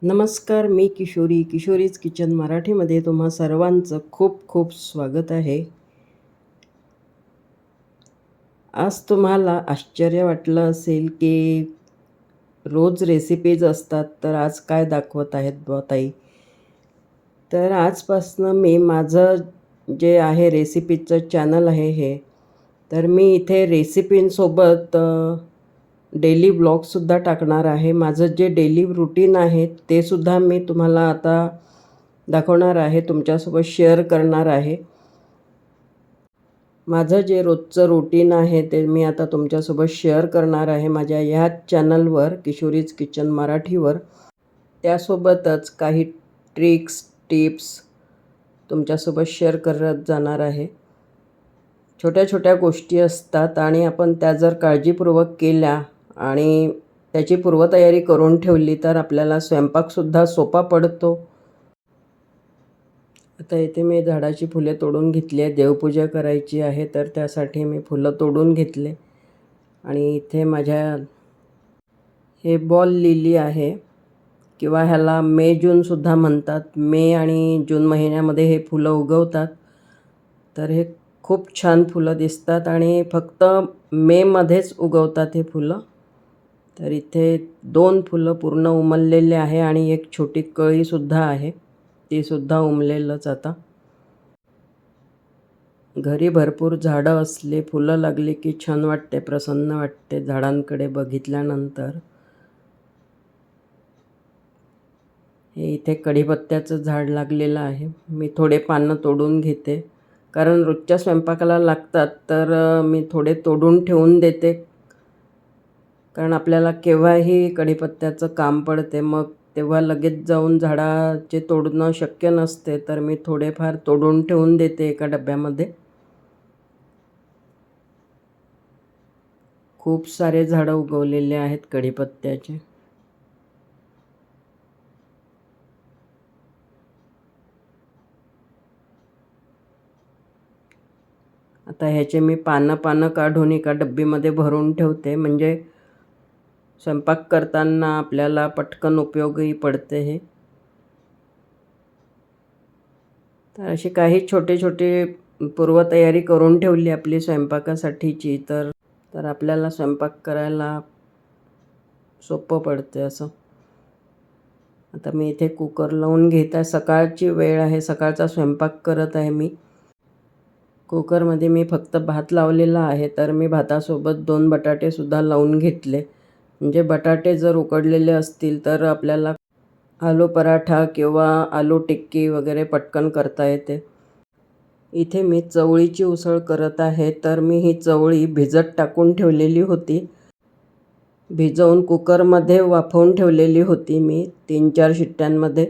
नमस्कार, मी किशोरी. किशोरीज किचन मराठीमध्ये तुम्हा सर्वांचं खूप खूप स्वागत आहे. आज तुम्हाला आश्चर्य वाटलं असेल, की रोज रेसिपीज असतात, तर आज काय दाखवत आहेत बुवा ताई. तर आजपासनं मी माझं जे आहे रेसिपीचं चॅनल आहे हे, तर मी इथे रेसिपींसोबत डेली ब्लॉगसुद्धा टाकणार आहे. माझं जे डेली रूटीन आहे, ते सुद्धा मी तुम्हाला आता दाखवणार आहे, तुमच्यासोबत शेअर करणार आहे. माझं जे रोजचं रूटीन आहे ते मी आता तुमच्यासोबत शेअर करणार आहे माझ्या ह्याच चॅनलवर किशोरीज किचन मराठीवर. त्यासोबतच काही ट्रिक्स, टिप्स तुमच्यासोबत शेअर करत जाणार आहे. छोट्या छोट्या गोष्टी असतात आणि आपण त्या जर काळजीपूर्वक केल्या आणि त्याची पूर्वतयारी करून ठेवली तर आपल्याला स्वयंपाकसुद्धा सोपा पडतो. आता इथे मी झाडाची फुले तोडून घेतली आहे. देवपूजा करायची आहे, तर त्यासाठी मी फुलं तोडून घेतले. आणि इथे माझ्या हे बॉल लिली आहे किंवा ह्याला मे जूनसुद्धा म्हणतात. मे आणि जून महिन्यामध्ये हे फुलं उगवतात. तर हे खूप छान फुलं दिसतात आणि फक्त मेमध्येच उगवतात हे फुलं. तर इथे 2 फुलं पूर्ण उमललेले आहे आणि एक छोटी कळीसुद्धा आहे, तीसुद्धा उमलेलंच आता. घरी भरपूर झाडं असले, फुलं लागली की छान वाटते, प्रसन्न वाटते झाडांकडे बघितल्यानंतर. हे इथे कढीपत्त्याचं झाड लागलेलं आहे. मी थोडे पानं तोडून घेते, कारण रोजच्या स्वयंपाकाला लागतात, तर मी थोडे तोडून ठेवून देते. कारण आपल्याला केव्हाही कढीपत्त्याचं काम पडते, मग तेव्हा लगेच जाऊन झाडाचे तोडणं शक्य नसते, तर मी थोडेफार तोडून ठेवून देते एका डब्यामध्ये. खूप सारे झाडं उगवलेले आहेत कढीपत्त्याचे. आता ह्याचे मी पानं काढून एका डब्बीमध्ये भरून ठेवते, म्हणजे स्वयंपाक करताना आपल्याला पटकन उपयोगी पडते हे. तर अशी काही छोटे छोटे पूर्वतयारी करून ठेवली आपली स्वयंपाकासाठीची, तर आपल्याला स्वयंपाक करायला सोपं पडते असं. आता मी इथे कुकर लावून घेत आहे. सकाळची वेळ आहे, सकाळचा स्वयंपाक करत आहे मी. कुकरमध्ये मी फक्त भात लावलेला आहे, तर मी भातासोबत 2 बटाटेसुद्धा लावून घेतले. म्हणजे बटाटे जर उकडलेले असतील तर आपल्याला आलू पराठा किंवा आलू टिक्की वगैरे पटकन करता येते. इथे मी चवळीची उसळ करत आहे, तर मी ही चवळी भिजत टाकून ठेवलेली होती. भिजवून कुकरमध्ये वाफवून ठेवलेली होती मी 3-4 शिट्ट्यांमध्ये.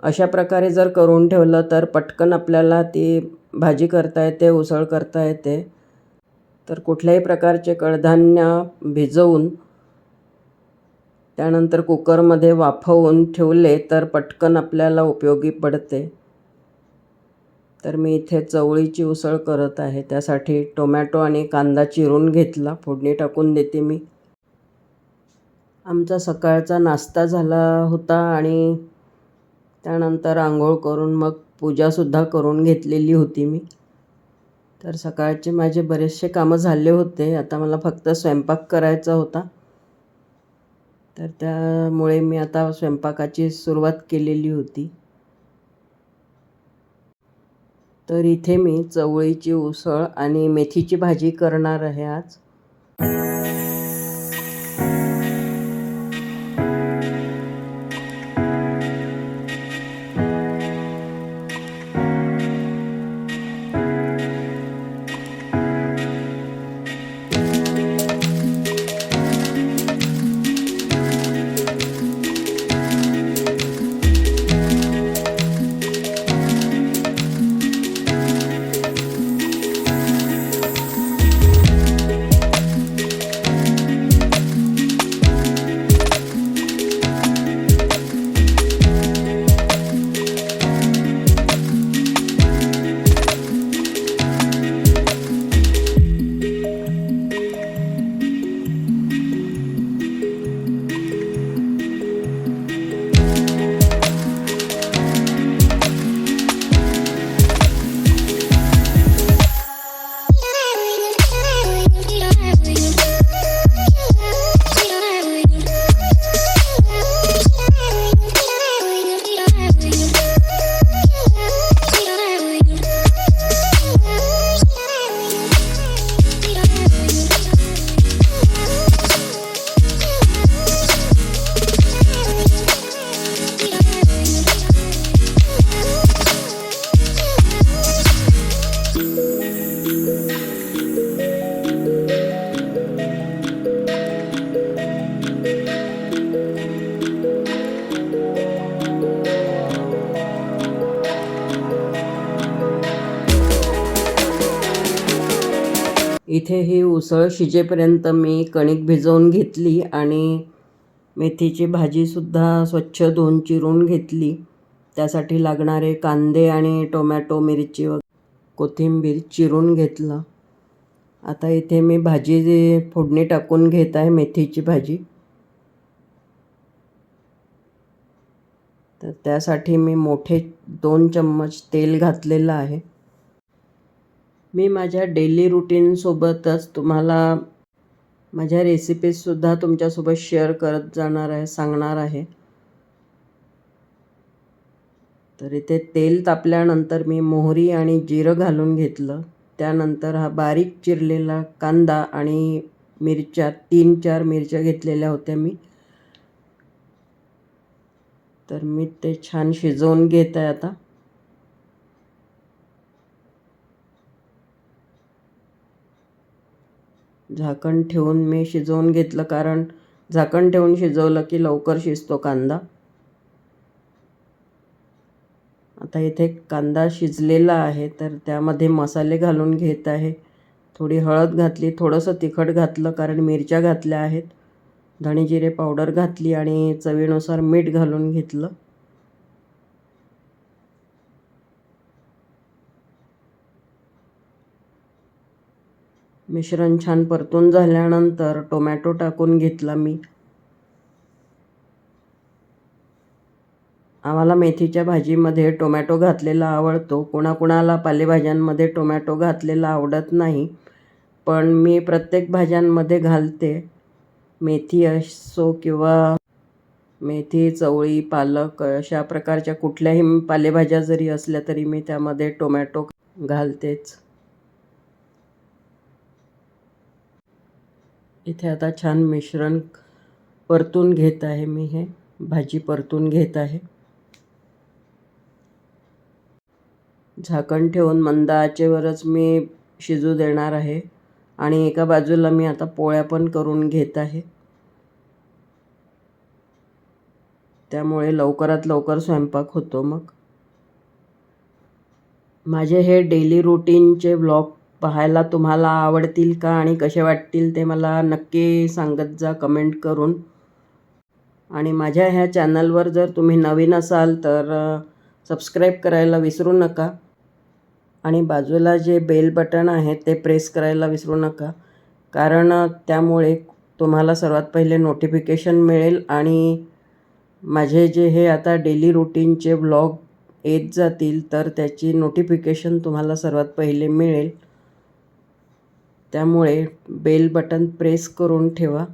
अशा प्रकारे जर करून ठेवलं तर पटकन आपल्याला ती भाजी करता येते, उसळ करता येते. तर कुठल्याही प्रकारचे कडधान्य भिजवून त्यानंतर कुकरमध्ये वाफवून ठेवले तर पटकन आपल्याला उपयोगी पडते. तर मी इथे चवळीची उसळ करत आहे. त्यासाठी टोमॅटो आणि कांदा चिरून घेतला, फोडणी टाकून देते मी. आमचा सकाळचा नाश्ता झाला होता आणि त्यानंतर आंघोळ करून मग पूजासुद्धा करून घेतलेली होती मी. तर सकाळचे माझे बरेचसे कामं झाले होते. आता मला फक्त स्वयंपाक करायचा होता. तर त्यामुळे मी आता स्वयंपाकाची सुरुवात केलेली होती. तर इथे मी चवळीची उसळ आणि मेथीची भाजी करणार आहे आज. इथे ही उसळ शिजेपर्यंत मी कणिक भिजवून घेतली आणि मेथीची भाजीसुद्धा स्वच्छ धुवून चिरून घेतली. त्यासाठी लागणारे कांदे आणि टोमॅटो, मिरची व कोथिंबीर चिरून घेतलं. आता इथे मी भाजी फोडणी टाकून घेत आहे, मेथीची भाजी. तर त्यासाठी मी मोठे 2 चम्मच तेल घातलेलं आहे. मी माझ्या डेली रुटीनसोबतच तुम्हाला माझ्या रेसिपीजसुद्धा तुमच्यासोबत शेअर करत जाणार आहे, सांगणार आहे. तर इथे तेल तापल्यानंतर मी मोहरी आणि जिरं घालून घेतलं. त्यानंतर हा बारीक चिरलेला कांदा आणि मिरच्या 3-4 मिरच्या घेतलेल्या होत्या मी. तर मी ते छान शिजवून घेत आहे आता. झाकण ठेवून मी शिजवून घेतलं, कारण झाकण ठेवून शिजवलं की लवकर शिजतो कांदा. आता इथे कांदा शिजलेला आहे, तर त्यामध्ये मसाले घालून घेत आहे. थोडी हळद घातली, थोडंसं तिखट घातलं कारण मिरच्या घातल्या आहेत. धणे जिरे पावडर घातली आणि चवीनुसार मीठ घालून घेतलं. मिश्रण छान परतून झाल्यानंतर टोमॅटो टाकून घेतला मी. आम्हाला मेथीच्या भाजीमध्ये टोमॅटो घातलेला आवडतो. कोणाकोणाला पालेभाज्यांमध्ये टोमॅटो घातलेला आवडत नाही, पण मी प्रत्येक भाज्यांमध्ये घालते. मेथी असो किंवा मेथी, चवळी, पालक अशा प्रकारच्या कुठल्याही पालेभाज्या जरी असल्या तरी मी त्यामध्ये टोमॅटो घालतेच. इथे आता छान मिश्रण परतून घेत आहे मी. हे भाजी परतून घेत आहे. झाकण ठेवून मंद आचेवरच मी शिजू देणार आहे आणि एका बाजूला मी आता पोळ्या पण करून घेत आहे. त्यामुळे लवकरात लवकर स्वयंपाक होतो. मग माझे हे डेली रुटीनचे व्लॉग पाहायला तुम्हाला आवडतील का आणि कसे वाटतील ते मला नक्की सांगत जा कमेंट करून. आणि माझ्या ह्या चॅनलवर जर तुम्ही नवीन असाल तर सबस्क्राईब करायला विसरू नका आणि बाजूला जे बेल बटन आहे ते प्रेस करायला विसरू नका, कारण त्यामुळे तुम्हाला सर्वात पहिले नोटिफिकेशन मिळेल आणि माझे जे हे आता डेली रुटीनचे व्लॉग येत जातील तर त्याची नोटिफिकेशन तुम्हाला सर्वात पहिले मिळेल. त्यामुळे बेल बटन प्रेस करून ठेवा.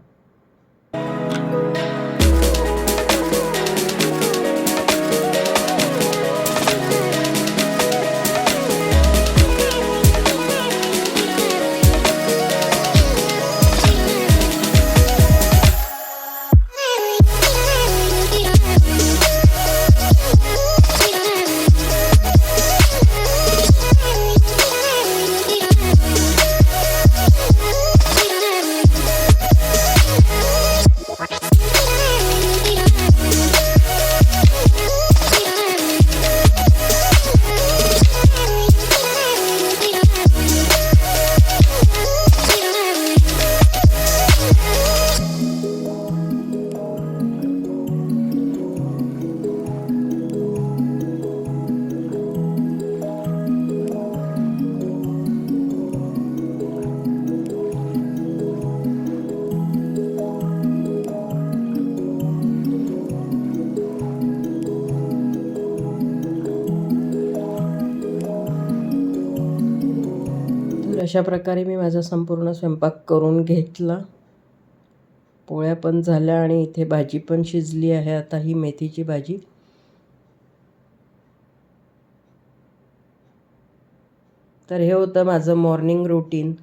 अशा प्रकारे मी माझा संपूर्ण स्वयंपाक करून घेतला. पोळ्या पण झाल्या आणि इथे भाजी पण शिजली आहे. आता ही मेथीची भाजी. तर हे होतं माझं मॉर्निंग रुटीन.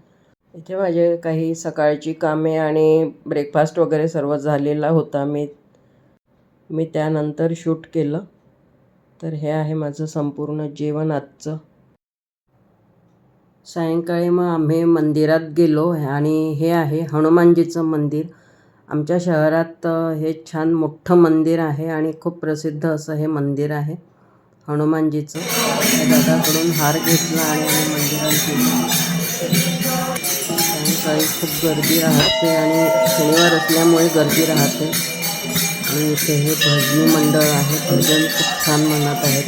इथे माझे काही सकाळची कामे आणि ब्रेकफास्ट वगैरे सर्व झालेला होता. मी त्यानंतर शूट केलं. तर हे आहे माझं संपूर्ण जेवण आजचं. सायंकाळी मग आम्ही मंदिरात गेलो आणि हे आहे हनुमानजीचं मंदिर. आमच्या शहरात हे छान मोठं मंदिर आहे आणि खूप प्रसिद्ध असं हे मंदिर आहे हनुमानजीचं. दादाकडून हार घेतला आणि आम्ही मंदिरात गेलो. सकाळी खूप गर्दी राहते आणि शनिवार असल्यामुळे गर्दी राहते. आणि इथे हे भजनी मंडळ आहे, भजन खूप छान म्हणत आहेत.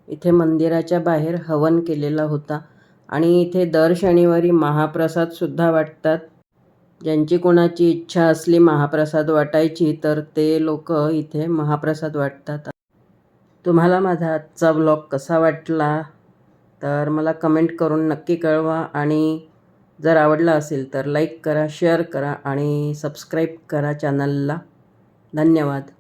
इथे मंदिराच्या बाहेर हवन केलेला होता आणि इथे दर शनिवारी महाप्रसादसुद्धा वाटतात. ज्यांची कोणाची इच्छा असली महाप्रसाद वाटायची तर ते लोक इथे महाप्रसाद वाटतात. तुम्हाला माझा आजचा व्लॉग कसा वाटला तर मला कमेंट करून नक्की कळवा आणि जर आवडला असेल तर लाईक करा, शेअर करा आणि सबस्क्राईब करा चॅनलला. धन्यवाद.